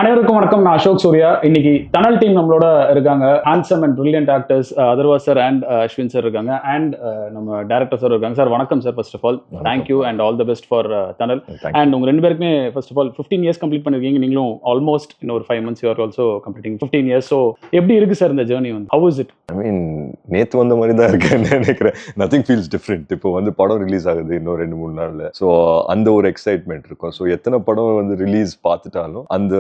அனைவருக்கும் வணக்கம். நான் அசோக் சூர்யா. இன்னைக்கு தனல் டீம் நம்மளோட இருக்காங்க. Handsome and brilliant actors Atharvaa sir and Ashwin sir இருக்காங்க. அண்ட் நம்ம டேரக்டர் சார் இருக்காங்க. சார் வணக்கம் sir. First of all thank you and all the best for Thanal. And உங்க ரெண்டு பேருக்குமே first of all 15 years complete பண்ணிருக்கீங்க. நீங்களும் ஆல்மோஸ்ட் இன்னொரு 5 months you are also completing 15 years. So எப்படி இருக்கு சார் இந்த ஜேர்னி வந்து? How is it? I mean நேற்று வந்த மாதிரி தான் இருக்குன்னு நினைக்கிறேன். Nothing feels different. இப்போ வந்து படம் ரிலீஸ் ஆகுது இன்னும் 2-3 நாளில். ஸோ அந்த ஒரு எக்ஸைட்மெண்ட் இருக்கும். ஸோ எத்தனை படம் வந்து ரிலீஸ் பார்த்துட்டாலும் அந்த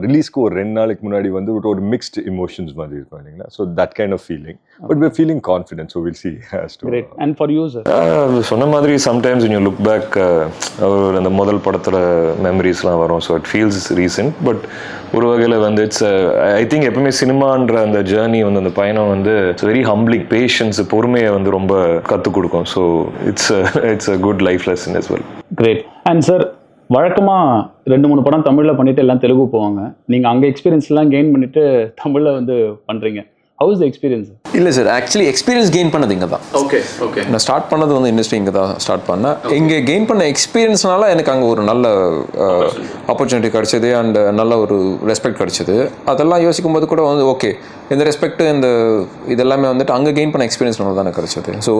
ரிலீஸ்க்கு ஒரு 2 நாளைக்கு முன்னாடி வந்து ஒரு மிக்ஸ்ட் இமோஷன்ஸ் மாதிரி இருக்கும் இல்லைங்களா. So that kind of feeling. But we're feeling confident, so we'll see. Great. And for you sir? சொன்ன மாதிரி sometimes when you look back அந்த முதல் படத்தோட மெமரிஸ்லாம் வரும். So it feels recent. But ஒரு வகையில் வந்து இட்ஸ் ஐ திங்க் எப்பவுமே சினிமான்ற அந்த ஜேர்னி வந்து அந்த பயணம் வந்து இட்ஸ் வெரி ஹம்பிளிங். பேஷன்ஸ், பொறுமையை வந்து ரொம்ப கற்றுக் கொடுக்கும். So it's a good life lesson as well. Great. And sir, வழக்கமாக 2-3 படம் தமிழில் பண்ணிட்டு எல்லாம் தெலுங்கு போவாங்க. நீங்கள் அங்கே எக்ஸ்பீரியன்ஸ்லாம் கெயின் பண்ணிட்டு தமிழில் வந்து பண்ணுறீங்க. How is the experience? இல்லை சார், ஆக்சுவலி எக்ஸ்பீரியன்ஸ் கெயின் பண்ணது இங்கே தான். ஓகே. நான் ஸ்டார்ட் பண்ணது வந்து இண்டஸ்ட்ரி இங்கே தான் ஸ்டார்ட் பண்ணேன். இங்கே கெயின் பண்ண எக்ஸ்பீரியன்ஸ்னால எனக்கு அங்கே ஒரு நல்ல ஆப்பர்ச்சுனிட்டி கிடச்சிது அண்ட் நல்ல ஒரு ரெஸ்பெக்ட் கிடச்சிது. அதெல்லாம் யோசிக்கும் போது கூட வந்து ஓகே, இந்த ரெஸ்பெக்ட் இந்த இதெல்லாமே வந்துட்டு அங்கே கெயின் பண்ண எக்ஸ்பீரியன்ஸ்னால தான் எனக்கு கிடச்சிது. ஸோ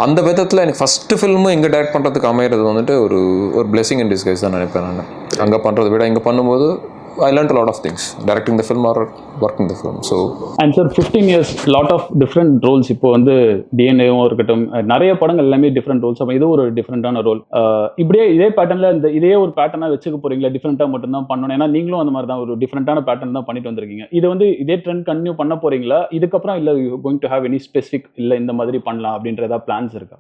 அந்த விதத்தில் எனக்கு ஃபஸ்ட்டு ஃபில்மு இங்கே டைரக்ட் பண்ணுறதுக்கு அமையிறது வந்துட்டு ஒரு பிளெஸிங் இன் டிஸ்கைஸ் தான் நினைப்பேன் நான். அங்கே பண்ணுறதை விட இங்கே பண்ணும்போது I learned a lot of things, directing the film or working the film. So and sir, 15 years, lot of different roles. இப்போ வந்து டிஎன்ஏவும் இருக்கட்டும், நிறைய படங்கள் எல்லாமே டிஃப்ரெண்ட் ரோல்ஸ். அப்போ இது ஒரு டிஃப்ரெண்டான ரோல். இப்படியே இதே பேட்டர்னில் இதே ஒரு பேட்டர்னாக வச்சுக்க போறீங்களா? டிஃப்ரெண்ட்டாக மட்டும்தான் பண்ணணும். ஏன்னா நீங்களும் அந்த மாதிரி தான் ஒரு டிஃப்ரெண்டான பேட்டர்ன் தான் பண்ணிட்டு வந்திருக்கீங்க. இது வந்து இதே ட்ரெண்ட் கன்டினியூ பண்ண போறீங்களா? இதுக்கப்புறம் இல்லை going to have any specific இல்லை இந்த மாதிரி பண்ணலாம் அப்படின்ற ஏதாவது பிளான்ஸ் இருக்கா?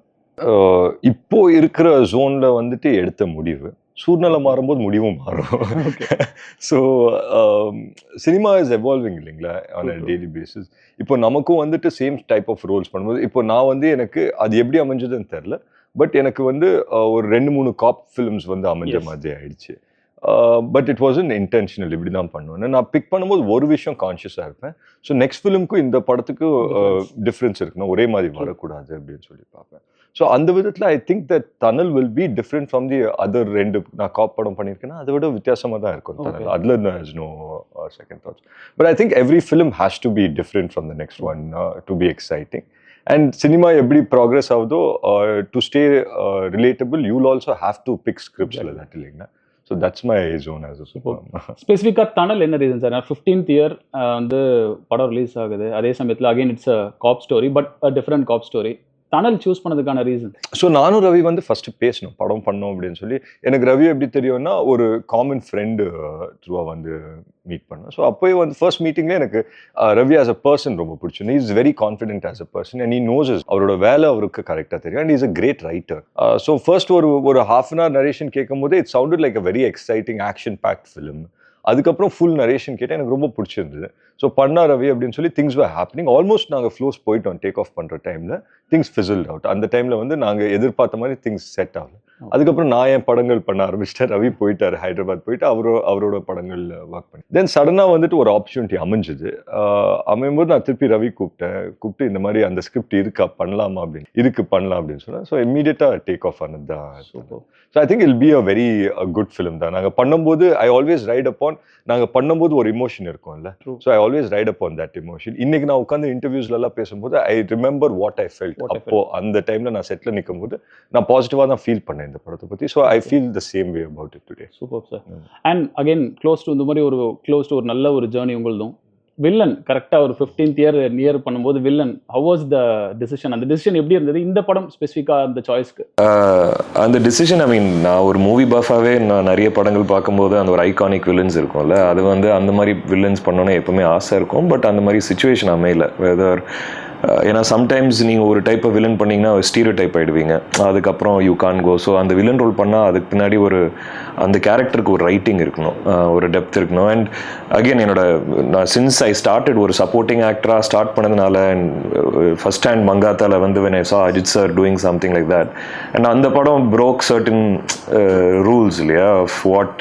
இப்போ இருக்கிற ஜோன்ல வந்துட்டு எடுத்த முடிவு, சூழ்நிலை மாறும்போது முடிவும் மாறும். ஸோ சினிமா இஸ் எவால்விங் இல்லைங்களா ஆன் அ டெய்லி பேசிஸ். இப்போ நமக்கும் வந்துட்டு சேம் டைப் ஆஃப் ரோல்ஸ் பண்ணும்போது இப்போ நான் வந்து எனக்கு அது எப்படி அமைஞ்சதுன்னு தெரில. பட் எனக்கு வந்து ஒரு 2-3 காப் ஃபிலிம்ஸ் வந்து அமைஞ்ச மாதிரி ஆயிடுச்சு. But it was intentional. இப்படி தான் பண்ணுவேன். நான் பிக் பண்ணும்போது ஒரு விஷயம் கான்ஷியஸாக இருப்பேன். ஸோ நெக்ஸ்ட் ஃபிலிமுக்கும் இந்த படத்துக்கும் டிஃப்ரென்ஸ் இருக்குன்னா ஒரே மாதிரி வரக்கூடாது அப்படின்னு சொல்லி பார்ப்பேன். ஸோ அந்த விதத்தில் I think that Thanal will be different from the other 2 நான் காப் படம் பண்ணியிருக்கேன்னா அதை விட வித்தியாசமாக தான் இருக்கும் தனல். அதில் is no second thoughts. But I think every film has to be different from the next one to be exciting. And cinema எப்படி ப்ராக்ரெஸ் ஆகுதோ to stay relatable you will also have to pick scripts that இல்லைங்களா. So that's my zone as a super. ஸ்பெசிஃபிக்காக தனல் என்ன reason sir? 15th year வந்து படம் release ஆகுது. அதே சமயத்தில் again it's a cop story, but a different cop story. Thanal choose பண்ணதுக்கான reason? So நானும் ரவி வந்து ஃபர்ஸ்ட் பேசணும் படம் பண்ணோம் அப்படின்னு சொல்லி. எனக்கு ரவி எப்படி தெரியும்னா ஒரு காமன் ஃப்ரெண்டு த்ரூவா வந்து மீட் பண்ணேன். ஸோ அப்போயே வந்து ஃபர்ஸ்ட் மீட்டிங்லேயே எனக்கு ரவி ஆஸ் அ பர்சன் ரொம்ப பிடிச்சது. Is very confident as a person and he knows அவரோட வேலை அவருக்கு கரெக்டாக தெரியும். And is a great writer. So first ஒரு half an hour நரேஷன் கேட்கும் போது it sounded like a very exciting action packed film. அதுக்கப்புறம் ஃபுல் நரேஷன் கேட்டேன். எனக்கு ரொம்ப பிடிச்சிருந்தது. ஸோ பண்ணா ரவி அப்படின்னு சொல்லி திங்ஸ் வர் ஹேப்பனிங். ஆல்மோஸ்ட் நாங்கள் ஃப்ளோஸ் போயிட்டோம் டேக் ஆஃப் பண்ணுற டைமில். Things fizzled out. அந்த டைமில் வந்து நாங்கள் எதிர்பார்த்த மாதிரி திங்ஸ் செட் ஆகல. அதுக்கப்புறம் நான் என் படங்கள் பண்ண ஆரம்பிச்சிட்டேன். ரவி போயிட்டார் ஹைதராபாத் போயிட்டு அவரோட படங்கள் ஒர்க் பண்ணி. தென் சடனாக வந்துட்டு ஒரு ஆப்பர்ச்சுனிட்டி அமைஞ்சுது. அமையும்போது நான் திருப்பி ரவி கூப்பிட்டு இந்த மாதிரி அந்த ஸ்கிரிப்ட் இருக்கா பண்ணலாமா அப்படின்னு. இருக்கு பண்ணலாம் அப்படின்னு சொன்னேன். ஸோ இம்மீடியட்டாக டேக் ஆஃப் ஆனது தான். So I think it'll be a very good film தான். நாங்கள் பண்ணும்போது ஐ ஆல்வேஸ் ரைட் அப்பான். நாங்கள் பண்ணும்போது ஒரு இமோஷன் இருக்கும்ல. So I always right upon that emotion. இன்னைக்கு நான் உட்காந்து இன்டர்வியூஸ்லாம் பேசும்போது I remember what I felt. அப்போ அந்த டைம்ல நான் செட்டில் நிற்கும் போது நான் பாசிட்டிவாக தான் ஃபீல் பண்ணேன் இந்த படத்தை பற்றி. So I feel the same way about it today. Super sir. And again close to இந்த மாதிரி ஒரு க்ளோஸ் டு ஒரு நல்ல ஒரு ஜேர்னி உங்களுதும். வில்லன் கரெக்டாக ஒரு 15th year பண்ணும்போது villain how was the decision? அந்த டிசிஷன் எப்படி இருந்தது இந்த படம் ஸ்பெசிஃபிக்காக அந்த சாய்ஸ்க்கு? அந்த டிசிஷன் ஐ மீன் நான் ஒரு மூவி பஃபாகவே நான் நிறைய படங்கள் பார்க்கும்போது அந்த ஒரு ஐகானிக் வில்லன்ஸ் இருக்கும்ல, அது வந்து அந்த மாதிரி வில்லன்ஸ் பண்ணோன்னே எப்பவுமே ஆசை இருக்கும். பட் அந்த மாதிரி சுச்சுவேஷன் அமையல. வெதர் ஏன்னா சம்டைம்ஸ் நீங்கள் ஒரு டைப் ஆஃப் வில்லன் பண்ணிங்கன்னா ஸ்டீரியோ டைப் ஆகிடுவீங்க. அதுக்கப்புறம் யூ கான் கோ. ஸோ அந்த வில்லன் ரோல் பண்ணால் அதுக்கு பின்னாடி அந்த கேரக்டருக்கு ஒரு ரைட்டிங் இருக்கணும், ஒரு டெப்த் இருக்கணும். அண்ட் அகெயின் நான் சின்ஸ் ஐ ஸ்டார்டட் ஒரு சப்போர்ட்டிங் ஆக்டராக ஸ்டார்ட் பண்ணதுனால அண்ட் ஃபர்ஸ்ட் ஹேண்ட் மங்காத்தால வந்து when I saw Ajith sir doing something like that and அந்த படம் broke certain ரூல்ஸ் இல்லையா of what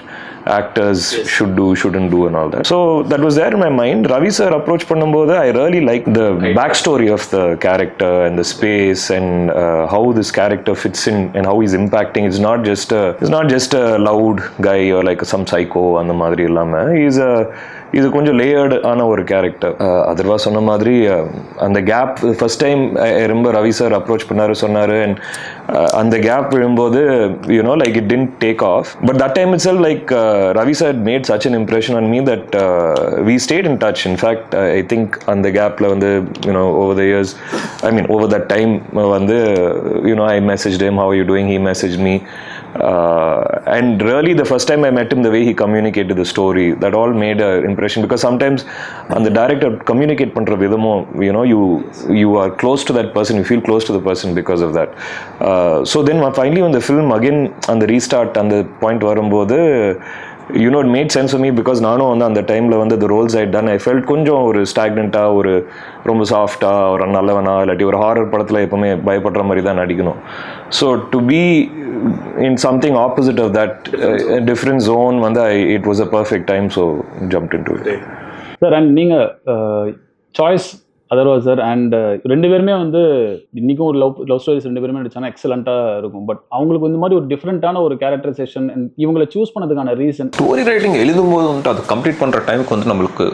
actors should do, shouldn't do and all that. So that was there in my mind. Ravi sir approach பண்ணும்போது I really liked the backstory of the character and the space and how this character fits in and how he's impacting. It's not just a loud guy or like some psycho அந்த மாதிரி இல்லாம இது கொஞ்சம் layered ஆன ஒரு character. Atharva சொன்ன மாதிரி அந்த கேப் ஃபர்ஸ்ட் டைம் ரொம்ப ரவி சார் அப்ரோச் பண்ணாரு சொன்னாரு அண்ட் அந்த கேப் விழும்போது you know like it didn't take off. But that time it's like Ravi sir made such an impression on me that we stayed in touch. In fact I think அந்த கேப்பில் வந்து you know over the years over that time வந்து you know I message him, how are you doing, he messaged me. And really the first time I met him, the way he communicated the story, that all made an impression, because sometimes the director communicate பண்ற விதமும் you are close to that person, you feel close to the person because of that. So then finally when the film again on the restart and the point வரும்போது it made sense for me, because நானும் வந்து அந்த டைமில் வந்து the roles I had done, I felt கொஞ்சம் ஒரு ஸ்டாக்னண்ட்டாக, ஒரு ரொம்ப சாஃப்டாக, ஒரு நல்லவனா, இல்லாட்டி ஒரு ஹாரர் படத்தில் எப்போவுமே பயப்படுற மாதிரி தான் நடிக்கணும். So to be in something opposite of that different zone வந்து it was a perfect time, so jumped into it. Sir and நீங்கள் சாய்ஸ் அதர்வா சார் அண்ட் ரெண்டு பேருமே வந்து இன்றைக்கும் ஒரு லவ் ஸ்டோரிஸ் ரெண்டு பேருமே நடிச்சாங்கன்னா எக்ஸலண்ட்டாக இருக்கும். பட் அவங்களுக்கு இந்த மாதிரி ஒரு டிஃப்ரெண்ட்டான ஒரு கேரக்டரைசேஷன் இவங்களை சூஸ் பண்ணதுக்கான ரீசன், ஸ்டோரி ரைட்டிங் எழுதும்போது வந்துட்டு அது கம்ப்ளீட் பண்ணுற டைமுக்கு வந்து நம்மளுக்கு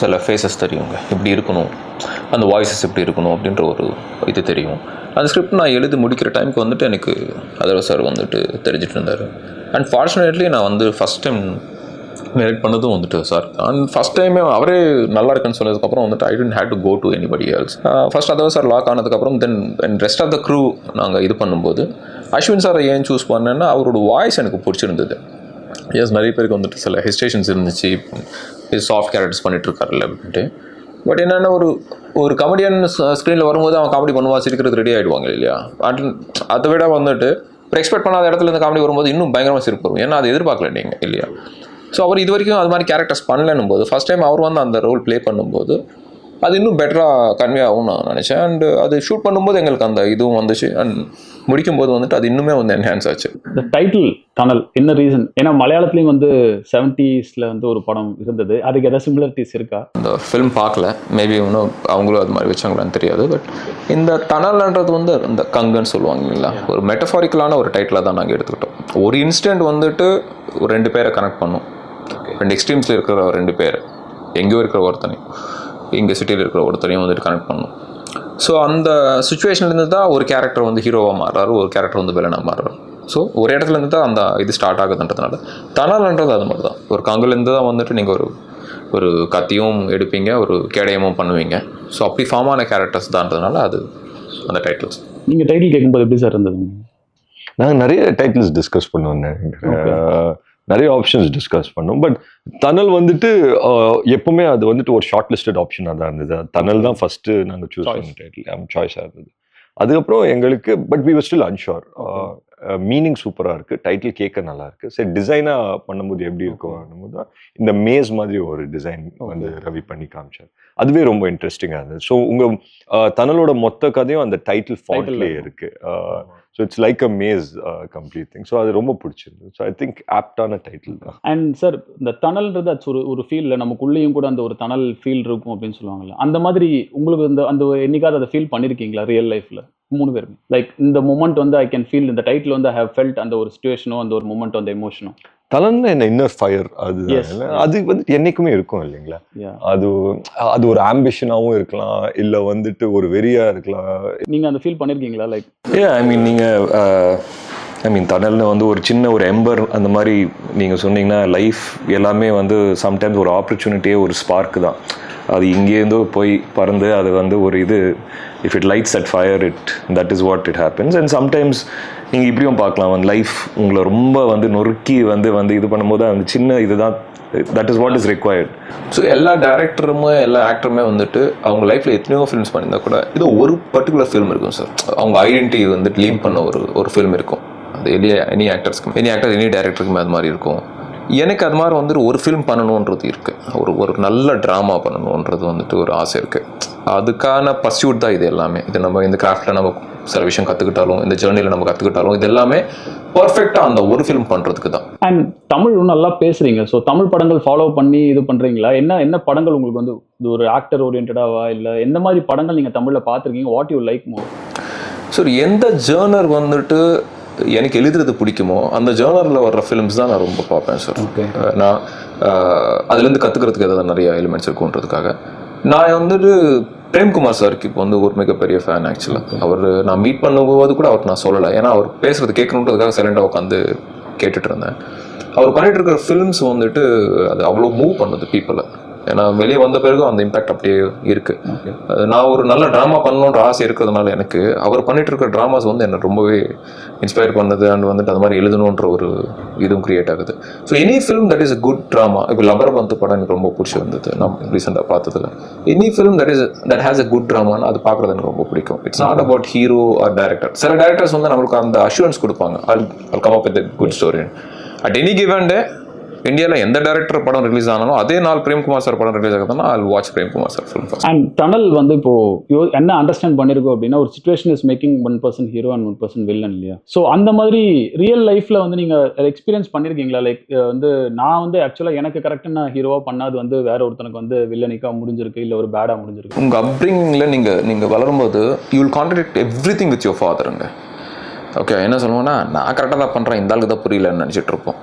சில ஃபேஸஸ் தெரியுங்க, இப்படி இருக்கணும், அந்த வாய்ஸஸ் எப்படி இருக்கணும் அப்படின்ற ஒரு இது தெரியும். அந்த ஸ்கிரிப்ட் நான் எழுதி முடிக்கிற டைமுக்கு வந்துட்டு எனக்கு அதர்வா சார் வந்துட்டு தெரிஞ்சிட்டு இருந்தார். அண்ட் ஃபார்ச்சுனேட்லி நான் வந்து ஃபஸ்ட் டைம் டைரக்ட் பண்ணதும் வந்துட்டு சார். அண்ட் ஃபஸ்ட் டைமே அவரே நல்லா இருக்குன்னு சொன்னதுக்கப்புறம் வந்துட்டு I didn't have to go to anybody else. First Atharvaa sir lock ஆனதுக்கப்புறம் then rest of the crew நாங்கள் இது பண்ணும்போது அஸ்வின் சாரை ஏன் சூஸ் பண்ணேன்னா அவரோட வாய்ஸ் எனக்கு பிடிச்சிருந்தது. எஸ், நிறைய பேருக்கு வந்துட்டு சில ஹெசிடேஷன்ஸ் இருந்துச்சு, இது சாஃப்ட் கேரக்டர்ஸ் பண்ணிட்டுருக்காருல்ல அப்படின்ட்டு. பட் என்னென்னா ஒரு கமெடியன் ஸ்க்ரீனில் வரும்போது அவன் காமெடி பண்ணுவா, சிரிக்கிறது ரெடி ஆகிடுவாங்க இல்லையா. அதை விட வந்துட்டு இப்போ எக்ஸ்பெக்ட் பண்ணாத இடத்துல இருந்து காமெடி வரும்போது இன்னும் பயங்கரமாக சிரிப்பு வரும், ஏன்னா அதை எதிர்பார்க்கல நீங்கள் இல்லையா. ஸோ அவர் இது வரைக்கும் அது மாதிரி கேரக்டர்ஸ் பண்ணலன்னும் போது ஃபஸ்ட் டைம் அவர் வந்து அந்த ரோல் ப்ளே பண்ணும்போது அது இன்னும் பெட்டராக கன்வே ஆகும் நான் நினச்சேன். அண்டு அது ஷூட் பண்ணும்போது எங்களுக்கு அந்த இதுவும் வந்துச்சு, அண்ட் முடிக்கும் போது வந்துட்டு அது இன்னுமே வந்து என்ஹான்ஸ் ஆச்சு. இந்த டைட்டில் டனல் என்ன ரீசன்? ஏன்னா மலையாளத்துலேயும் வந்து 70s வந்து ஒரு படம் இருந்தது, அதுக்கு எதாவது சிமிலரிட்டிஸ் இருக்கா? இந்த ஃபிலிம் பார்க்கல, மேபி இன்னும் அவங்களும் அது மாதிரி வச்சாங்களான்னு தெரியாது. பட் இந்த டனல்ன்றது வந்து இந்த கங்குன்னு சொல்லுவாங்க இல்லைங்களா, ஒரு மெட்டஃபாரிக்கலான ஒரு டைட்டிலாக தான் நாங்கள் எடுத்துக்கிட்டோம். ஒரு இன்சிடென்ட் வந்துட்டு ஒரு ரெண்டு பேரை கனெக்ட் பண்ணோம், ரெண்டு எக்ஸ்ட்ரீம்ஸில் இருக்கிற ரெண்டு பேர், எங்கேயோ இருக்கிற ஒருத்தனையும் இங்கே சிட்டியில் இருக்கிற ஒருத்தனையும் வந்துட்டு கனெக்ட் பண்ணணும். ஸோ அந்த சுச்சுவேஷன்லேருந்து தான் ஒரு கேரக்டர் வந்து ஹீரோவாக மாறுறாரு, ஒரு கேரக்டர் வந்து வில்லனாக மாறுறாரு. ஸோ ஒரு இடத்துலேருந்து தான் அந்த இது ஸ்டார்ட் ஆகுதுன்றதுனால டனல்ன்றது அது மாதிரி தான். ஒரு கங்குலேருந்து தான் வந்துட்டு நீங்கள் ஒரு கத்தியும் எடுப்பீங்க, ஒரு கேடயமும் பண்ணுவீங்க. ஸோ அப்படி ஃபார்ம் ஆன கேரக்டர்ஸ் தான்றதுனால அது அந்த டைட்டில்ஸ். நீங்கள் டைட்டில் கேட்கும்போது எப்படி சார் இருந்தது? நாங்கள் நிறைய டைட்டில்ஸ் டிஸ்கஸ் பண்ணுவோம், நிறைய ஆப்ஷன்ஸ் டிஸ்கஸ் பண்ணோம். பட் டனல் வந்துட்டு எப்பவுமே அது வந்துட்டு ஒரு ஷார்ட் லிஸ்டட் ஆப்ஷனாக தான் இருந்தது. டனல் தான் ஃபர்ஸ்ட் நாங்கள் சூஸ் பண்ண டைட்டில் சாய்ஸாக இருந்தது. அதுக்கப்புறம் எங்களுக்கு but we were still unsure. Meaning சூப்பராக இருக்குது, டைட்டில் கேட்க நல்லா இருக்குது. சரி, டிசைனாக பண்ணும்போது எப்படி இருக்கும் தான் இந்த மேஸ் மாதிரி ஒரு டிசைன் வந்து ரவி பண்ணி காமிச்சார். அதுவே ரொம்ப இன்ட்ரெஸ்டிங்காக இருந்தது. ஸோ உங்கள் டனலோட மொத்த கதையும் அந்த டைட்டில் ஃபாண்ட்லேயே இருக்குது. So it's like a maze complete thing. So அது ரொம்ப பிடிச்சிருந்தது. ஸோ ஐ திங்க் ஆப்டான டைட்டில் தான். அண்ட் சார், இந்த டனல்ன்றது அது ஒரு ஃபீல்டில் நமக்குள்ளேயும் கூட அந்த ஒரு டனல் ஃபீல் இருக்கும் அப்படின்னு சொல்லுவாங்கல்ல, அந்த மாதிரி உங்களுக்கு அந்த என்னைக்காவது அதை ஃபீல் பண்ணியிருக்கீங்களா ரியல் லைஃப்பில்? மூணு பேருமே லைக் இந்த மூமெண்ட் வந்து ஐ கேன் ஃபீல், இந்த டைட்டில் வந்து ஐ ஹவ் ஃபெல்ட் அந்த ஒரு சிச்சுவேஷனோ அந்த ஒரு மூமெண்ட் அந்த எமோஷனோ. டனல்னா என்ன இன்னர் ஃபயர், அது வந்து என்னைக்குமே இருக்கும் இல்லைங்களா. அது ஒரு ஆம்பிஷனாகவும் இருக்கலாம், இல்லை வந்துட்டு ஒரு வெறியா இருக்கலாம். நீங்கள் அந்த ஃபீல் பண்ணியிருக்கீங்களா? லைக் நீங்கள் டனல்னு வந்து ஒரு சின்ன ஒரு எம்பர் அந்த மாதிரி நீங்கள் சொன்னீங்கன்னா லைஃப் எல்லாமே வந்து சம்டைம்ஸ் ஒரு ஆப்பர்ச்சுனிட்டியே ஒரு ஸ்பார்க்கு தான். அது இங்கேருந்தோ போய் பறந்து அது வந்து ஒரு இது if it lights at fire that is what it happens. And sometimes நீங்கள் இப்படியும் பார்க்கலாம், வந்து லைஃப் உங்களை ரொம்ப வந்து நொறுக்கி வந்து இது பண்ணும்போது அந்த சின்ன இதுதான் that is what is required. So எல்லா டேரக்டருமே எல்லா ஆக்டருமே வந்துட்டு அவங்க லைஃப்பில் எத்தனையோ ஃபிலிம்ஸ் பண்ணியிருந்தா கூட இது ஒரு பர்டிகுலர் ஃபிலிம் இருக்கும் சார். அவங்க ஐடென்டிட்டி வந்துட்டு லீவ் பண்ண ஒரு ஃபிலிம் இருக்கும். அது எனி ஆக்டர்ஸ்க்கு எனி டேரக்டருக்குமே அது மாதிரி இருக்கும். எனக்கு அது மாதிரி வந்துட்டு ஒரு ஃபிலிம் பண்ணணுன்றது இருக்குது, ஒரு நல்ல ட்ராமா பண்ணணுன்றது வந்துட்டு ஒரு ஆசை இருக்குது. அதுக்கான பர்சியூட் தான் இது எல்லாமே. இது நம்ம இந்த கிராஃப்டில் நம்ம சில விஷயம் கற்றுக்கிட்டாலும், இந்த ஜேர்னியில் நம்ம கற்றுக்கிட்டாலும், இது எல்லாமே பர்ஃபெக்டாக அந்த ஒரு ஃபிலிம் பண்ணுறதுக்கு தான். அண்ட் தமிழ் நல்லா பேசுறீங்க. ஸோ தமிழ் படங்கள் ஃபாலோ பண்ணி இது பண்ணுறீங்களா? என்ன படங்கள் உங்களுக்கு வந்து இது ஒரு ஆக்டர் ஓரியன்டாவா, இல்லை எந்த மாதிரி படங்கள் நீங்கள் தமிழில் பார்த்துருக்கீங்க? What you like more? So எந்த ஜேர்னர் வந்துட்டு எனக்கு எழுதுறது பிடிக்குமோ அந்த ஜேர்னரில் வர்ற ஃபிலிம்ஸ் தான் நான் ரொம்ப பார்ப்பேன் சார். நான் அதுலேருந்து கற்றுக்கிறதுக்கு எதாவது நிறைய எலிமெண்ட்ஸ் இருக்குன்றதுக்காக. நான் வந்துட்டு பிரேம்குமார் சாருக்கு இப்போ வந்து ஒரு மிகப்பெரிய ஃபேன் ஆக்சுவலாக. அவர் நான் மீட் பண்ணும்போது கூட அவருக்கு நான் சொல்லலை, ஏன்னா அவர் பேசுறது கேட்கணுன்றதுக்காக சைலண்டாக உட்காந்து கேட்டுட்டு இருந்தேன். அவர் பண்ணிட்டு இருக்கிற ஃபிலிம்ஸ் வந்துட்டு அது அவ்வளோ மூவ் பண்ணுது பீப்புளை. ஏன்னா வெளியே வந்த பிறகு அந்த இம்பாக்ட் அப்படியே இருக்கு. நான் ஒரு நல்ல ட்ராமா பண்ணணுன்ற ஆசை இருக்கிறதுனால எனக்கு அவர் பண்ணிட்டு இருக்கிற ட்ராமாஸ் வந்து என்ன ரொம்பவே இன்ஸ்பயர் பண்ணுது. அண்ட் வந்துட்டு அது மாதிரி எழுதணுன்ற ஒரு இதுவும் கிரியேட் ஆகுது. So any film that is a good drama. இப்போ லபரபந்து படம் எனக்கு ரொம்ப பிடிச்சிருந்தது நான் ரீசெண்டாக பார்த்ததுல. Any film that has a good ட்ராமான்னு அது பார்க்குறது எனக்கு ரொம்ப பிடிக்கும். It's not about hero or director. சில டேரக்டர்ஸ் வந்து நம்மளுக்கு அந்த அஷூரன்ஸ் கொடுப்பாங்க, I'll come up with a good story. At any given டே இந்தியாவில் எந்த டேரக்டர் படம் ரிலீஸ் ஆனாலும் அதே நாள் பிரேம்குமார் சார் படம் ரிலீஸ் ஆகுதுன்னா I'll watch Premkumar sir film first. And tunnel வந்து இப்போ என்ன அண்டர்ஸ்டாண்ட் பண்ணிருக்கோம் அப்படின்னா, ஒரு situation is making 1% hero and 1% villain இல்லையா? ஸோ அந்த மாதிரி ரியல் லைஃப்ல வந்து நீங்க எக்ஸ்பீரியன்ஸ் பண்ணிருக்கீங்களா? லைக் வந்து நான் வந்து ஆக்சுவலாக எனக்கு கரெக்டாக நான் ஹீரோவா பண்ணாது வந்து வேற ஒருத்தனுக்கு வந்து வில்லனிக்கா முடிஞ்சிருக்கு, இல்லை ஒரு பேடா முடிஞ்சிருக்கு. உங்க அப்ரிங்கிங்ல நீங்க வளரும்போது you will contradict everything with your ஃபாதருங்க. ஓகே, என்ன சொல்லுவோம்னா நான் கரெக்டாக தான் பண்றேன், இந்த ஆளுக்கு தான் புரியலன்னு நினைச்சிட்டு இருப்போம்.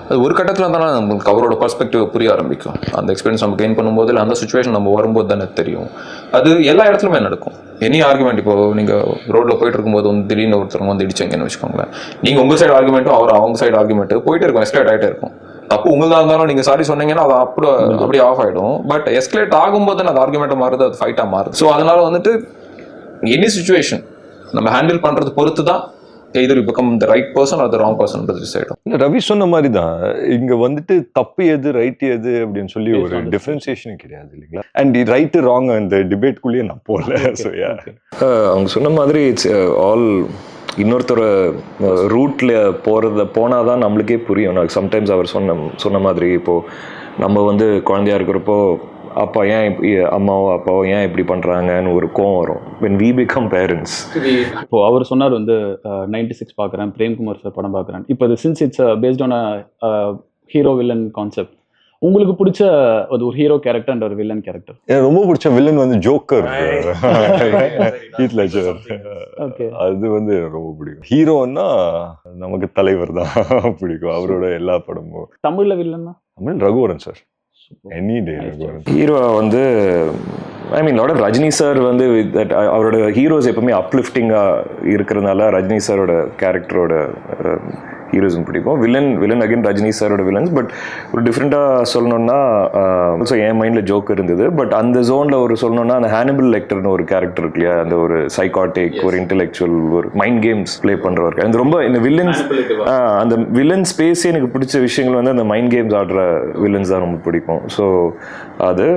அது ஒரு கட்டத்தில் தானே நம்மளுக்கு அவரோட பர்ஸ்பெக்டிவ் புரிய ஆரம்பிக்கும். அந்த எக்ஸ்பீரியன்ஸ் நம்ம கெயின் பண்ணும்போது இல்லை அந்த சுச்சுவேஷன் நம்ம வரும்போது தானே தெரியும். அது எல்லா இடத்துலையுமே நடக்கும். எனி ஆர்குமெண்ட், இப்போ நீங்கள் ரோட்டில் போயிட்டு இருக்கும்போது வந்து திடீர்னு ஒருத்தவங்க வந்து இடிச்சீங்கன்னு வச்சுக்கோங்களேன், நீங்கள் உங்கள் சைடு ஆர்குமெண்ட்டும் அவங்க சைடு ஆர்குமெண்ட்டு போயிட்டே இருக்கும், எஸ்கலேட் ஆகிட்டே இருக்கும். அப்போ உங்களதாக இருந்தாலும் நீங்கள் சாரி சொன்னீங்கன்னா அது அப்படி ஆஃப் ஆகிடும். பட் எஸ்கலேட் ஆகும்போது தான் அது ஆர்குமெண்ட்டாக மாறுது, அது ஃபைட்டாக மாறுது. ஸோ அதனால வந்துட்டு எனி சுச்சுவேஷன் நம்ம ஹேண்டில் பண்ணுறது பொறுத்து தான் either you become the right person or the wrong person to decide. Ravi சொன்ன மாதிரி தான் இங்க வந்துட்டு தப்பு எது ரைட் எது அப்படின்னு சொல்லி ஒரு டிஃபரன்சியேஷன் கிடையாது இல்லைங்களா? அண்ட் ரைட்டு ராங் அந்த டிபேட்குள்ளேயே நான் போகல. ஸோ அவங்க சொன்ன மாதிரி இட்ஸ் ஆல் இன்னொருத்தர ரூட்ல போனாதான் நம்மளுக்கே புரியும். சம்டைம்ஸ் அவர் சொன்ன மாதிரி இப்போ நம்ம வந்து குழந்தையா இருக்கிறப்போ அப்பா ஏன் அம்மாவோ அப்பாவோ ஏன் இப்படி பண்றாங்கன்னு ஒரு கோவம் வரும். when we become parents. இப்போ அவர் சொன்னார் வந்து 96 பார்க்குறேன், பிரேம்குமார் சார் படம் பார்க்குறேன். இப்போ இது since it's based on hero villain concept, உங்களுக்கு பிடிச்ச ஒரு ஹீரோ கேரக்டர் அண்ட் ஒரு வில்லன் கேரக்டர்? எனக்கு ரொம்ப பிடிச்ச வில்லன் வந்து ஜோக்கர், ஹீத் லெட்ஜர். அது வந்து ரொம்ப பிடிக்கும். ஹீரோன்னா நமக்கு தலைவர் தான் பிடிக்கும், அவரோட எல்லா படமும். தமிழ்ல வில்லன்னா Tamil Raghuvaran sir. Any day hero வந்து I mean lot of Rajini sir வந்து அவரோட ஹீரோஸ் எப்பவுமே அப்லிஃப்டிங்காக இருக்கிறதுனால ரஜினி சாரோட கேரக்டரோட ஹீரோஸும் பிடிக்கும். வில்லன் அகைன் ரஜினி சாரோட வில்லன்ஸ். பட் ஒரு டிஃப்ரெண்ட்டாக சொல்லணும்னா ஆல்சோ என் மைண்டில் ஜோக் இருந்தது. பட் அந்த ஜோனில் ஒரு சொல்லணும்னா அந்த ஹானிபல் லெக்டர்னு ஒரு கேரக்டர் இருக்கு இல்லையா, அந்த ஒரு சைக்காட்டிக் ஒரு இன்டெலெக்சுவல் ஒரு மைண்ட் கேம்ஸ் ப்ளே பண்ணுறவர். அந்த ரொம்ப இந்த வில்லன்ஸ் அந்த வில்லன் ஸ்பேஸே எனக்கு பிடிச்ச விஷயங்கள் வந்து அந்த மைண்ட் கேம்ஸ் ஆடுற வில்லன்ஸ் தான் ரொம்ப பிடிக்கும். ஸோ அது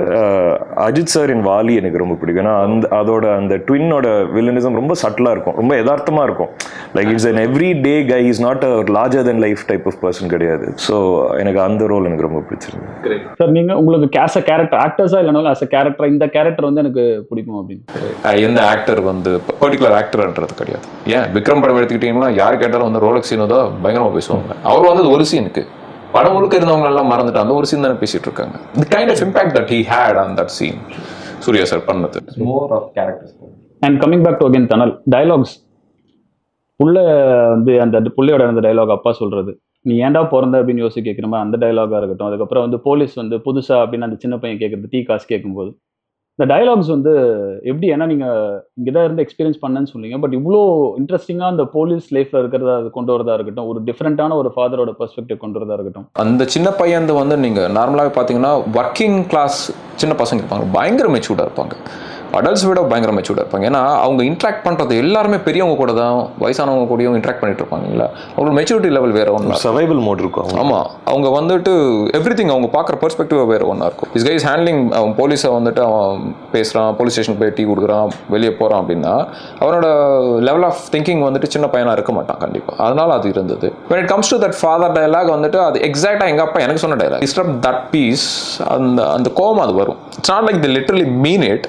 அஜித் சார் இன் வாலி எனக்கு ரொம்ப பிடிக்கும். ஏன்னா அதோட அந்த ட்வின்னோட வில்லனிசம் ரொம்ப சட்டிலாக இருக்கும், ரொம்ப யதார்த்தமாக இருக்கும். Like it's an every day guy, is not a larger than life type of person கிடையாது. ஸோ எனக்கு அந்த ரோல் எனக்கு ரொம்ப பிடிச்சிருக்கு. சார் நீங்கள் உங்களுக்கு ஆஸ் அ கேரக்டர் ஆக்டர்ஸா இல்லைனாலும் ஆஸ் அ கேரக்டர் இந்த கேரக்டர் வந்து எனக்கு பிடிக்கும் அப்படின்னு எந்த ஆக்டர் வந்து பர்டிகுலர் ஆக்டர்ன்றது கிடையாது. ஏன் விக்ரம் படம் எடுத்துக்கிட்டீங்கன்னா யார் கேட்டாலும் வந்து ரோலக்ஸ் சீனோ தான் பயங்கரமாக பேசுவாங்க. அவர் வந்து ஒரு சீனுக்கு படம் முழுக்க இருந்தவங்க எல்லாம் மறந்துட்டு அந்த ஒரு சீன் தானே பேசிட்டு இருக்காங்க. The kind of impact that he had on that scene Suriya sir பண்ணது. More of characters. And coming back to again Thanal dialogues புள்ள வந்து அந்த புள்ளையோட அந்த டைலாக் அப்பா சொல்றது, நீ ஏன்டா பிறந்த அப்படின்னு யோசிச்சு கேட்குற மாதிரி அந்த டைலாகா இருக்கட்டும். அதுக்கப்புறம் வந்து போலீஸ் வந்து புதுசா அப்படின்னு அந்த சின்ன பையன் கேட்கறது, டீ காசு கேட்கும்போது இந்த டைலாக்ஸ் வந்து எப்படி, ஏன்னா நீங்க இங்கதான் இருந்து எக்ஸ்பீரியன்ஸ் பண்ணேன்னு சொன்னீங்க, பட் இவ்வளோ இன்ட்ரெஸ்டிங்கா அந்த போலீஸ் லைஃப்ல இருக்கிறதா அது கொண்டு வரதா இருக்கட்டும், ஒரு டிஃப்ரெண்டான ஒரு ஃபாதரோட பெர்ஸ்பெக்டிவ் கொண்டு வரதா இருக்கட்டும். அந்த சின்ன பையன் வந்து நீங்க நார்மலாகவே பார்த்தீங்கன்னா ஒர்க்கிங் கிளாஸ் சின்ன பசங்க இருப்பாங்க, பயங்கர மெச்சூர்டாக இருப்பாங்க. அடல்ட்ஸ் விட பயங்கர மெச்சூர்டாக இருப்பாங்க. ஏன்னா அவங்க இன்ட்ராக்ட் பண்ணுறது எல்லாருமே பெரியவங்க கூட தான், வயசானவங்க கூடயும் இன்ட்ராக்ட் பண்ணிட்டு இருப்பாங்க. இல்லை அவங்களுக்கு மெச்சூரிட்டி லெவல் வேறு ஒன்று, சர்வைவல் மோட் இருக்கும். ஆமாம், அவங்க வந்துட்டு எவ்ரிதிங் அவங்க பார்க்குற பெர்ஸ்பெக்டிவ் வேறு ஒன்றா இருக்கும். இஸ் கைஸ் ஹேண்ட்லிங், அவன் போலீஸை வந்துட்டு அவன் பேசுகிறான், போலீஸ் ஸ்டேஷன் போய் டீ கொடுக்குறான், வெளியே போகிறான் அப்படின்னா அவனோட லெவல் ஆஃப் திங்கிங் வந்துட்டு சின்ன பையனாக இருக்க மாட்டான் கண்டிப்பாக. அதனால அது இருந்தது. when it comes to that father dialogue வந்துட்டு அது எக்ஸாக்டாக எங்கள் அப்பா எனக்கு சொன்ன dialogue. Instead of that peace அந்த கோவம் அது வரும். It's not like the literally mean it.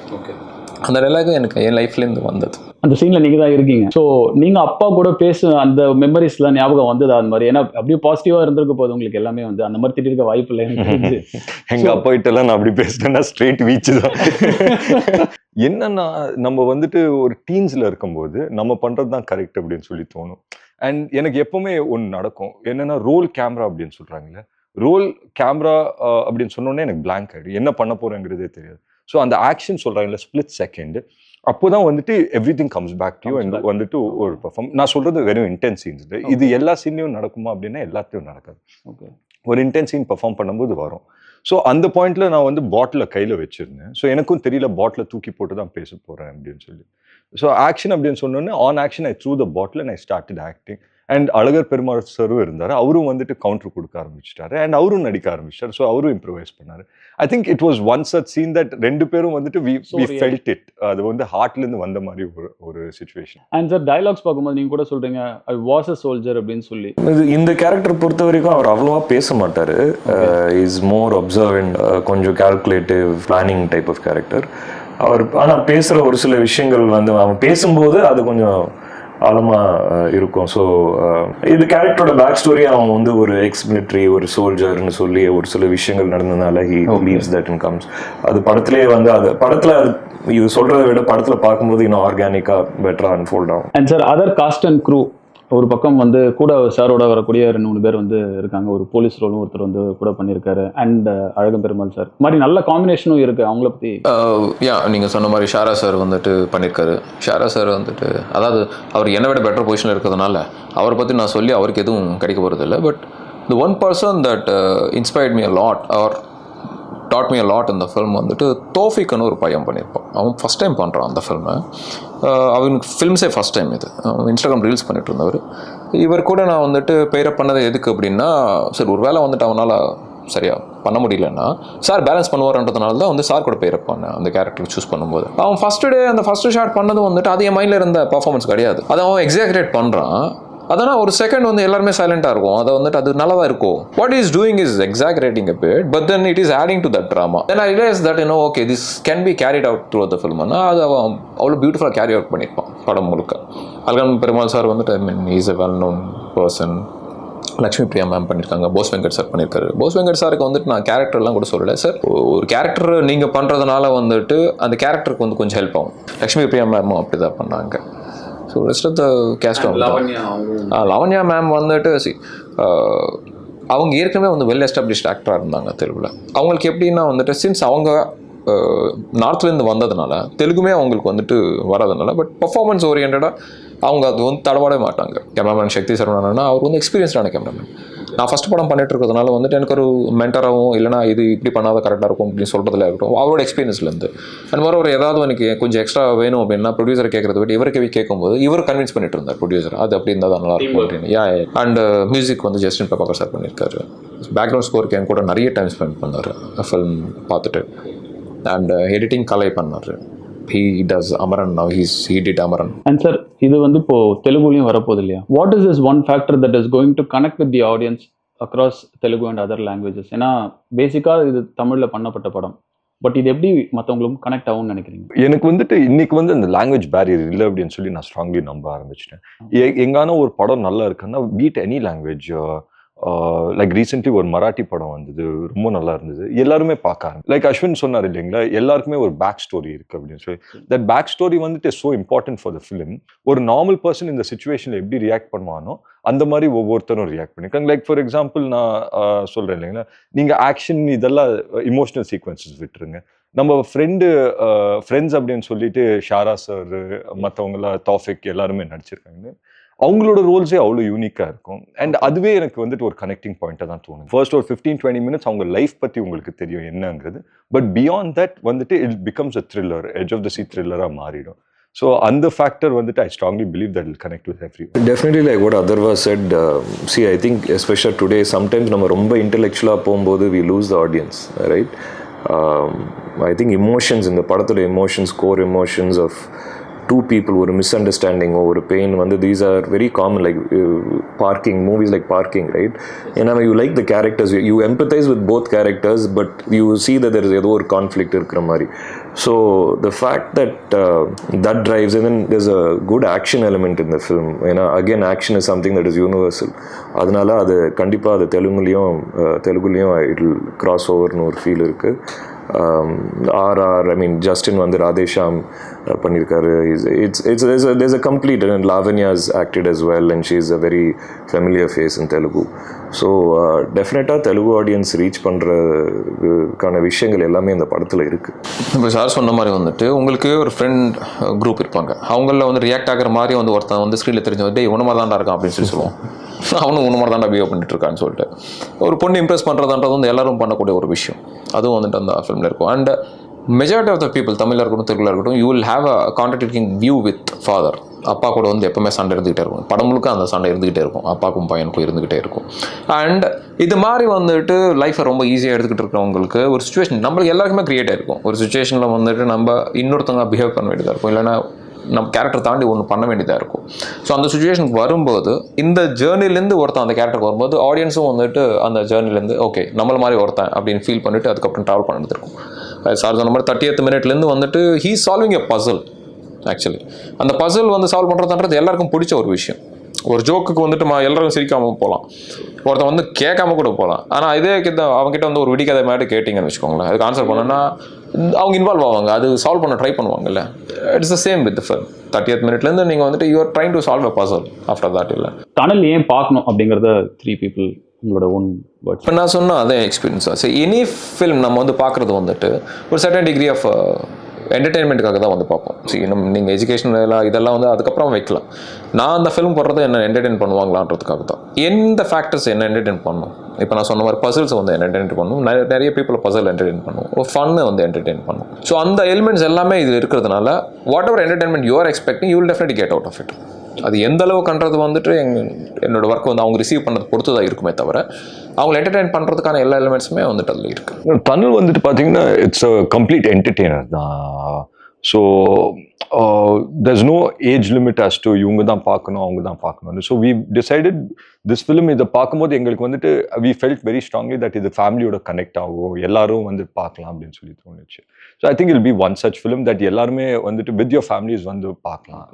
அந்த டைலாக் எனக்கு என் லைஃப்லேருந்து வந்தது. அந்த சீன்ல நீங்க தான் இருக்கீங்க. ஸோ நீங்க அப்பா கூட பேச அந்த மெமரிஸ்லாம் ஞாபகம் வந்ததா அந்த மாதிரி? ஏன்னா அப்படியே பாசிட்டிவா இருந்திருக்க போது உங்களுக்கு எல்லாமே வந்து அந்த மாதிரி திட்டிருக்க வாய்ப்பு இல்லை எனக்கு தெரிஞ்சு. எங்க அப்பா கிட்ட எல்லாம் நான் அப்படி பேசிட்டேன்னா ஸ்ட்ரெயிட் வீச் தான். என்னன்னா நம்ம வந்துட்டு ஒரு டீன்ஸ்ல இருக்கும்போது நம்ம பண்றது தான் கரெக்ட் அப்படின்னு சொல்லி தோணும். அண்ட் எனக்கு எப்பவுமே ஒன்று நடக்கும், என்னன்னா ரோல் கேமரா அப்படின்னு சொல்றாங்களே, ரோல் கேமரா அப்படின்னு சொன்னோன்னே எனக்கு பிளாங்க் ஆயிடும், என்ன பண்ண போறேங்கிறதே தெரியாது. ஸோ அந்த ஆக்ஷன் சொல்றாங்கல்ல, ஸ்பிளிட் செகண்ட், அப்போதான் வந்துட்டு everything comes back to you and வந்துட்டு ஒரு பெர்ஃபார்ம். நான் சொல்றது வெறும் இன்டென்ஸ் சீன்ஸ். இது எல்லா சீன்லையும் நடக்குமா அப்படின்னா எல்லாத்தையும் நடக்காது. ஓகே, ஒரு இன்டென்ஸ் சீன் பெர்ஃபார்ம் பண்ணும்போது வரும். ஸோ அந்த பாயிண்ட்ல நான் வந்து பாட்டிலை கையில் வச்சிருந்தேன். ஸோ எனக்கும் தெரியல பாட்டிலை தூக்கி போட்டு தான் பேச போறேன் அப்படின்னு சொல்லி. ஸோ ஆக்ஷன் அப்படின்னு சொன்னோன்னே on action I threw the bottle and I started acting. And Azhagar Perumal சரும் இருந்தார், அவரும் வந்துட்டு கவுண்டர் கொடுக்க ஆரம்பிச்சிட்டாரு அண்ட் அவரும் நடிக்க ஆரம்பிச்சிட்டார். ஸோ அவரும் இம்ப்ரூவைஸ் பண்ணாரு. I think it was one such scene that ரெண்டு பேரும் வந்துட்டு we felt it. அது வந்து ஹார்ட்லேருந்து வந்த மாதிரி ஒரு சுச்சுவேஷன். அண்ட் சார் டைலாக்ஸ் பார்க்கும்போது நீங்க கூட சொல்றீங்க ஐ வாஸ் அ சோல்ஜர் அப்படின்னு சொல்லி. இந்த கேரக்டர் பொறுத்த வரைக்கும் அவர் அவ்வளோவா பேச மாட்டார். இஸ் மோர் அப்சர்வன்ட், கொஞ்சம் calculative planning type of character அவர். ஆனால் பேசுகிற ஒரு சில விஷயங்கள் வந்து அவன் பேசும்போது அது கொஞ்சம் ஆழமாக இருக்கும். ஸோ இது கேரக்டரோட பேக் ஸ்டோரி, அவன் வந்து ஒரு எக்ஸ் மிலிட்ரி, ஒரு சோல்ஜர்னு சொல்லி ஒரு சில விஷயங்கள் நடந்ததுனால he leaves that and comes. அது படத்துலேயே வந்து அது படத்தில் இது சொல்கிறத விட படத்தில் பார்க்கும்போது இன்னும் ஆர்கானிக்காக பெட்டராக அன்ஃபோல்ட் ஆகும். And sir other cast and crew ஒரு பக்கம் வந்து கூட சாரோட வரக்கூடிய 2-3 பேர் வந்து இருக்காங்க. ஒரு போலீஸ் ரோலும் ஒருத்தர் வந்து கூட பண்ணியிருக்காரு. அண்ட் அழகம் பெருமாள் சார் மாதிரி நல்ல காம்பினேஷனும் இருக்கு. அவங்கள பற்றி நீங்கள் சொன்ன மாதிரி ஷாரா சார் வந்துட்டு பண்ணியிருக்காரு. ஷாரா சார் வந்துட்டு அதாவது அவர் என்னை விட பெட்டர் பொசிஷனில் இருக்கிறதுனால அவரை பற்றி நான் சொல்லி அவருக்கு எதுவும் கிடைக்க போகிறது இல்லை. But the one person that inspired me a lot or taught me a lot இந்த ஃபில்ம் வந்துட்டு தோஃபிக்னு ஒரு பையன் பண்ணியிருப்பான். அவன் ஃபஸ்ட் டைம் பண்ணுறான் அந்த ஃபில்மை. அவனுக்கு ஃபில்ம்ஸே ஃபஸ்ட் டைம் இது. இன்ஸ்டாகிராம் ரீல்ஸ் பண்ணிட்டு இருந்தவர். இவர் கூட நான் வந்துட்டு பெயரப் பண்ணது எதுக்கு அப்படின்னா, சரி ஒரு வேளை வந்துட்டு அவனால் சரியா பண்ண முடியலன்னா சார் பேலன்ஸ் பண்ணுவார்ன்றதுனால தான் வந்து சார் கூட பெயரப் பண்ணேன் அந்த கேரக்டர் சூஸ் பண்ணும்போது. அவன் ஃபஸ்ட்டு டே அந்த ஃபஸ்ட்டு ஷாட் பண்ணது வந்துட்டு அது என் மைண்டில் இருந்த பர்ஃபார்மன்ஸ் கிடையாது. அதை அவன் எக்ஸாக்ரேட் பண்ணுறான். அதனால் ஒரு செகண்ட் வந்து எல்லாருமே சைலண்டாக இருக்கும். அதை வந்துட்டு அது நல்லா தான் இருக்கும். What is doing is exaggerating a bit, but then it is adding to that drama. Then I realized that okay, this can be carried out throughout the film. அது அவன் அவ்வளோ பியூட்டிஃபுல்லாக கேரி அவுட் பண்ணியிருப்பான் படம் முழுக்க. அழகன் பெருமாள் சார் வந்துட்டு I mean is a well known person. Lakshmi Priya ma'am பண்ணியிருக்காங்க. Bose Venkat sir பண்ணியிருக்காரு. போஸ் வெங்கட் சாருக்கு வந்துட்டு நான் கேரக்டர்லாம் கூட சொல்லலை சார். ஒரு கேரக்டர் நீங்கள் பண்ணுறதுனால வந்துட்டு அந்த கேரக்டருக்கு வந்து கொஞ்சம் ஹெல்ப் ஆகும். லக்ஷ்மி பிரியா மேமும் அப்படி தான் பண்ணாங்க. So rest of the cast Lavanya ma'am வந்துட்டு அவங்க ஏற்கனவே வந்து வெல் எஸ்டாப்ளிஷ்ட் ஆக்டராக இருந்தாங்க தெலுங்குல. அவங்களுக்கு எப்படின்னா வந்துட்டு சின்ஸ் அவங்க நார்த்லேருந்து வந்ததுனால தெலுங்குமே அவங்களுக்கு வந்துட்டு வராதுனால பட் பர்ஃபார்மன்ஸ் ஓரியன்டாக அவங்க அது வந்து தடவாடவே மாட்டாங்க. கேமராமேன் சக்தி சரவணன்னா அவர் வந்து எக்ஸ்பீரியன்ஸ்டான கேமராமேன். நான் ஃபஸ்ட் படம் பண்ணிட்டு இருக்கிறதுனால வந்துட்டு எனக்கு ஒரு மென்டராகவும் இல்லைனா இது இப்படி பண்ணாத கரெக்டாக இருக்கும் அப்படின்னு சொல்கிறதுல இருக்கட்டும் அவரோட எக்ஸ்பீரியன்ஸ்லேருந்து. அந்த மாதிரி ஒரு ஏதாவது எனக்கு கொஞ்சம் எக்ஸ்ட்ரா வேணும் அப்படின்னா ப்ரொடியூசரை கேட்குறத விட்டு இவருக்கு கேட்கும்போது இவர் கன்வின்ஸ் பண்ணிட்டு இருந்தார் ப்ரொடியூசர் அது அப்படி இருந்தால் தான் நல்லா இருக்கும் அப்படின்னு. அண்ட் மியூசிக் வந்து ஜஸ்டின் பிரபாகர் சார் பண்ணியிருக்காரு. பேக்ரவுண்ட் ஸ்கோருக்கு என் கூட நிறைய டைம் ஸ்பெண்ட் பண்ணார் ஃபில்ம் பார்த்துட்டு. அண்ட் எடிட்டிங் கலை பண்ணார். He does Amaran now. He did Amaran. And sir, இது வந்து இப்போ தெலுங்குலயும் வரப்போகுது இல்லையா? What is this one factor that is going to connect with the audience across Telugu and other languages? ஏன்னா பேசிக்கா இது தமிழ்ல பண்ணப்பட்ட படம். பட் இது எப்படி மற்றவங்களுக்கும் கனெக்ட் ஆகும்னு நினைக்கிறீங்க? எனக்கு வந்துட்டு இன்னைக்கு வந்து அந்த லாங்குவேஜ் பேரியர் இல்லை அப்படின்னு சொல்லி நான் ஸ்ட்ராங்லி நம்ப ஆரம்பிச்சிட்டேன். எங்கான ஒரு படம் நல்லா இருக்குன்னா beat any language. Like recently ஒரு மராட்டி படம் வந்தது, ரொம்ப நல்லா இருந்தது, எல்லாருமே பார்க்க. லைக் அஸ்வின் சொன்னார் இல்லைங்களா, எல்லாருக்குமே ஒரு பேக் ஸ்டோரி இருக்கு அப்படின்னு சொல்லி. தட் பேக் ஸ்டோரி வந்துட்டு so important for the film. ஒரு நார்மல் பர்சன் இந்த சுச்சுவேஷனில் எப்படி ரியாக்ட் பண்ணுவானோ அந்த மாதிரி ஒவ்வொருத்தரும் ரியாக்ட் பண்ணியிருக்காங்க. லைக் ஃபார் எக்ஸாம்பிள் நான் சொல்கிறேன் இல்லைங்களா, நீங்கள் ஆக்ஷன் இதெல்லாம் இமோஷனல் சீக்வன்சஸ் விட்டுருங்க. நம்ம ஃப்ரெண்ட்ஸ் அப்படின்னு சொல்லிட்டு ஷாரா சார் மற்றவங்களாம் தௌஃபிக் எல்லாருமே நடிச்சிருக்காங்க. அவங்களோட ரோல்ஸே அவ்வளோ யூனிக்காக இருக்கும். அண்ட் அதுவே எனக்கு வந்துட்டு ஒரு கனெக்டிங் பாயிண்ட்டாக தான் தோணும். ஃபர்ஸ்ட் ஒரு 15-20 மினிட்ஸ் அவங்க லைஃப் பற்றி உங்களுக்கு தெரியும் என்னங்கிறது. பட் பியாண்ட் தட் வந்துட்டு it becomes a thriller, edge of the seat த்ரில்லராக மாறிடும். ஸோ அந்த ஃபேக்டர் வந்துட்டு I strongly believe that will connect with every. Definitely like what Atharva said. See I think especially today sometimes நம்ம ரொம்ப இன்டெலெக்சுவலாக போகும்போது we lose the audience, right? I think emotions, இந்த படத்தோட emotions, core emotions of two people ஒரு மிஸ் அண்டர்ஸ்டாண்டிங்கோ ஒரு பெயின் வந்து these are very common like parking movies like parking right ஏன்னா you like the characters you empathise with both characters but you see that there is ஏதோ ஒரு conflict இருக்கிற மாதிரி so the fact that drives and then there's a good action element in the film ஏன்னா again action is something that is universal அதனால அது கண்டிப்பாக அது தெலுங்குலேயும் it will cross ஓவர்னு ஒரு ஃபீல் இருக்குது ஆர்ஆர் ஐ மீன் ஜஸ்டின் வந்து ராதேஷாம் பண்ணியிருக்காரு there's a complete and Lavanya has acted as well and she is a very familiar face in Telugu so டெஃபினட்டாக Telugu audience reach பண்ணுறதுக்கான விஷயங்கள் எல்லாமே இந்த படத்தில் இருக்குது. இப்போ சார் சொன்ன மாதிரி வந்துட்டு உங்களுக்கு ஒரு ஃப்ரெண்ட் குரூப் இருப்பாங்க அவங்களில் வந்து ரியாக்ட் ஆகிற மாதிரி வந்து ஒருத்தன் வந்து ஸ்க்ரீனில் தெரிஞ்சு டே உன மாதிரி தான்டா இருக்கான் அப்படின்னு சொல்லி சொல்லுவோம் அவனும் உன மாதிரி தான்டா பிஹேவ் பண்ணிட்டு இருக்கான்னு சொல்லிட்டு ஒரு பொண்ணு இம்ப்ரெஸ் பண்ணுறதுன்றது வந்து எல்லாரும் பண்ணக்கூடிய ஒரு விஷயம் அதுவும் வந்துட்டு அந்த ஃபிலிமில் இருக்கும். And majority of the people தமிழாக இருக்கட்டும் தெலுங்குல இருக்கட்டும் you will have a contradicting view with father. அப்பா கூட வந்து எப்பவுமே சண்டை இருந்துகிட்டே இருக்கும் படம் முழுக்க அந்த சண்டை இருந்துகிட்டே இருக்கும் அப்பாவுக்கும் பையனுக்கும் இருந்துகிட்டே இருக்கும். அண்ட் இது மாதிரி வந்துட்டு லைஃப்பை ரொம்ப ஈஸியாக எடுத்துக்கிட்டு இருக்கிறவங்களுக்கு ஒரு சுச்சுவேஷன் நம்மளுக்கு எல்லாருக்குமே க்ரியேட் ஆகிருக்கும். ஒரு சுச்சுவேஷனில் வந்துட்டு நம்ம இன்னொருத்தவங்க பிஹேவ் பண்ண வேண்டியதாக இருக்கும் இல்லைன்னா நம்ம கேரக்டர் தாண்டி ஒன்று பண்ண வேண்டியதாக இருக்கும். ஸோ அந்த சுச்சுவேஷனுக்கு வரும்போது இந்த ஜேர்னிலேருந்து ஒருத்தன் அந்த கேரக்டருக்கு வரும்போது ஆடியன்ஸும் வந்துட்டு அந்த ஜேர்னிலேருந்து ஓகே நம்மள மாதிரி ஒருத்தன் அப்படின்னு ஃபீல் பண்ணிவிட்டு அதுக்கப்புறம் ட்ராவல் பண்ணிட்டு இருக்கும். சார் சொன்ன மாதிரி 30th மினிட்லேருந்து வந்துட்டு he solving a puzzle. Actually அந்த பசில் வந்து சால்வ் பண்ணுறதுன்றது எல்லாருக்கும் பிடிச்ச ஒரு விஷயம். ஒரு ஜோக்குக்கு வந்துட்டு எல்லாரும் சிரிக்காமல் போகலாம் ஒருத்தன் வந்து கேட்காம கூட போகலாம். ஆனால் இதே அவங்ககிட்ட வந்து ஒரு விடிக்கதை மாதிரி கேட்டிங்கன்னு வச்சுக்கோங்களேன் அதுக்கு ஆன்சர் பண்ணோன்னா அவங்க இன்வால்வ் ஆவாங்க அது சால்வ் பண்ண ட்ரை பண்ணுவாங்கல்ல. It's the same with film 30th மினிட்லேருந்து நீங்கள் வந்துட்டு you are trying to solve a puzzle after that. இல்லை டனல் ஏன் பார்க்கணும் அப்படிங்கிறத 3 people உங்களோட ஓன் வேர்ட்ஸ். இப்போ நான் சொன்ன அதே எக்ஸ்பீரியன்ஸ் தான். சரி எனி ஃபில்ம் நம்ம வந்து பார்க்குறது வந்துட்டு ஒரு சர்டன் டிகிரி ஆஃப் என்டர்டெயின்மெண்ட்டுக்காக தான் வந்து பார்ப்போம். சரி நீங்கள் எஜுகேஷன் இதெல்லாம் வந்து அதுக்கப்புறம் வைக்கலாம். நான் அந்த ஃபிலிம் போடுறது என்ன என்டர்டெயின் பண்ணுவாங்களான்றதுக்காக தான். எந்த ஃபேக்டர்ஸ் என்ன என்டர்டெயின் பண்ணும் இப்போ நான் சொன்ன மாதிரி பசில்ஸ் வந்து என்டர்டெயின் பண்ணும் நிறைய பீப்புளை பசில் என்டர்டெயின் பண்ணும் ஒரு ஃபன்னு வந்து என்டர்டெயின் பண்ணும். ஸோ அந்த எலிமெண்ட்ஸ் எல்லாமே இது இருக்கிறதுனால whatever entertainment you are expecting you will definitely get out of it. அது எந்த அளவுக்குன்றது வந்துட்டு என்னோட ஒர்க் வந்து அவங்க ரிசீவ் பண்ணது பொறுத்து தான் இருக்குமே தவிர அவங்களை என்டர்டெயின் பண்ணுறதுக்கான எல்லா எலிமெண்ட்ஸுமே வந்துட்டு அதில் இருக்குது. டனல் வந்துட்டு பார்த்தீங்கன்னா இட்ஸ் அ கம்ப்ளீட் என்டர்டெய்னர் தான். So there's no age limit as to இவங்க தான் பார்க்கணும் அவங்க தான் பார்க்கணும். So we decided this film இதை பார்க்கும்போது எங்களுக்கு வந்துட்டு we felt very strongly that இது ஃபேமிலியோட கனெக்ட் ஆகும் எல்லாரும் வந்து பார்க்கலாம் அப்படின்னு சொல்லி தோணுச்சு. So I think it'll be one such film that எல்லாருமே வந்துட்டு with your families வந்து பார்க்கலாம்.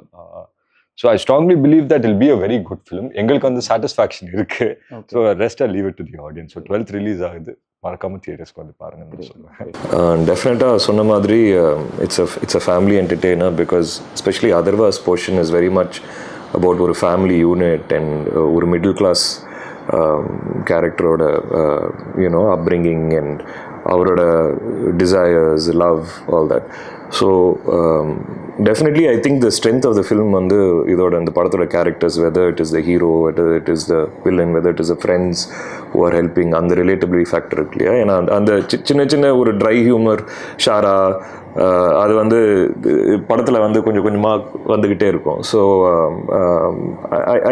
So I strongly believe that it'll be a very good film. எங்களுக்கு வந்து satisfaction இருக்கு. So rest I leave it to the audience. So 12th release ஆகுது மறக்காம தியேட்டர்ஸ்க்கு வந்து பாருங்கன்னு சொல்லுவேன். டெஃபினட்டாக சொன்ன மாதிரி it's a family entertainer because especially Atharva's portion is very much about ஒரு ஃபேமிலி யூனிட் அண்ட் ஒரு மிடில் கிளாஸ் கேரக்டரோட யூனோ அப்ரிங்கிங் அண்ட் அவரோட desires love all that. So definitely I think the strength of the film வந்து இதோட இந்த படத்தோட characters whether it is the hero whether it is the villain whether it is the friends who are helping அந்த relatability factor இருக்கு இல்லையா. ஏன்னா அந்த சின்ன சின்ன ஒரு ட்ரை ஹியூமர் ஷாரா அது வந்து படத்தில் வந்து கொஞ்சம் கொஞ்சமாக வந்துக்கிட்டே இருக்கும். So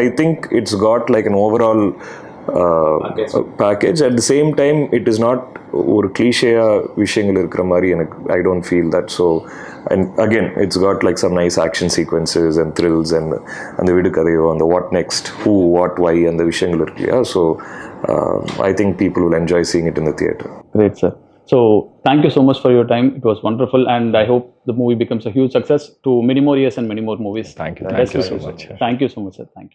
I think it's got like an overall package. At the same time it is not ஒரு கிளீஷேயாக விஷயங்கள் இருக்கிற மாதிரி எனக்கு I don't feel that. So and again it's got like some nice action sequences and thrills and அந்த விடுகதையோ அந்த what next who what why அந்த விஷயங்கள் இருக்கு இல்லையா. So I think people will enjoy seeing it in the theatre. Great, sir. So thank you so much for your time. It was wonderful and I hope the movie becomes a huge success to many more years and many more movies. Thank you so much. Thank you so much, sir. Thank you.